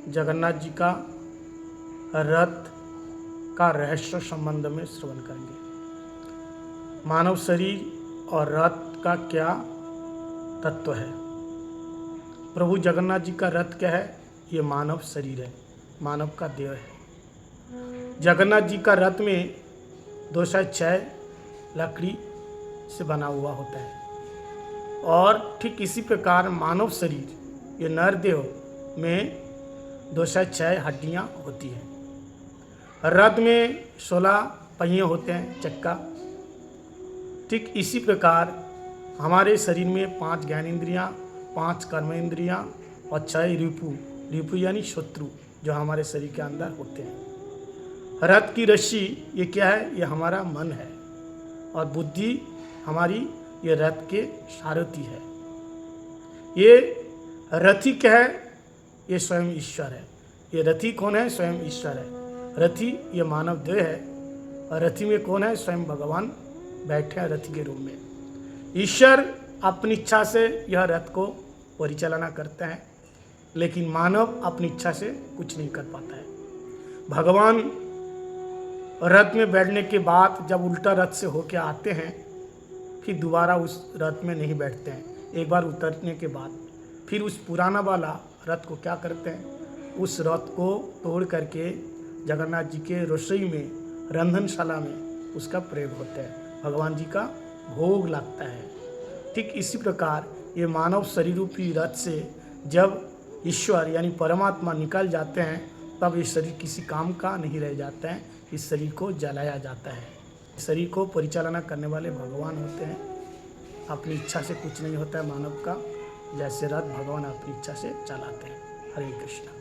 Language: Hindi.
जगन्नाथ जी का रथ का रहस्य संबंध में श्रवण करेंगे। मानव शरीर और रथ का क्या तत्व है। प्रभु जगन्नाथ जी का रथ क्या है? ये मानव शरीर है, मानव का देह है। जगन्नाथ जी का रथ में 206 लकड़ी से बना हुआ होता है और ठीक इसी प्रकार मानव शरीर ये नर देह में 206 हड्डियां होती हैं। रथ में 16 पहिए होते हैं, चक्का। ठीक इसी प्रकार हमारे शरीर में 5 ज्ञानेंद्रियां, 5 कर्मेंद्रियां और 6 रिपु यानी शत्रु जो हमारे शरीर के अंदर होते हैं। रथ की रस्सी ये क्या है? ये हमारा मन है और बुद्धि हमारी ये रथ के सारथी है। ये रथी क्या है? ये स्वयं ईश्वर है। ये रथी कौन है? स्वयं ईश्वर है। रथी ये मानव देह है और रथी में कौन है? स्वयं भगवान बैठे हैं रथी के रूप में। ईश्वर अपनी इच्छा से यह रथ को परिचालना करते हैं, लेकिन मानव अपनी इच्छा से कुछ नहीं कर पाता है। भगवान रथ में बैठने के बाद जब उल्टा रथ से होके आते हैं, फिर दोबारा उस रथ में नहीं बैठते हैं। एक बार उतरने के बाद फिर उस पुराना वाला रथ को क्या करते हैं? उस रथ को तोड़ करके जगन्नाथ जी के रसोई में, रंधनशाला में उसका प्रयोग होता है। भगवान जी का भोग लगता है। ठीक इसी प्रकार ये मानव शरीर रूपी रथ से जब ईश्वर यानी परमात्मा निकल जाते हैं, तब ये शरीर किसी काम का नहीं रह जाता है। इस शरीर को जलाया जाता है। शरीर को परिचालना करने वाले भगवान होते हैं। अपनी इच्छा से कुछ नहीं होता है मानव का, जैसे रथ भगवान अपनी इच्छा से चलाते हैं। हरे कृष्ण।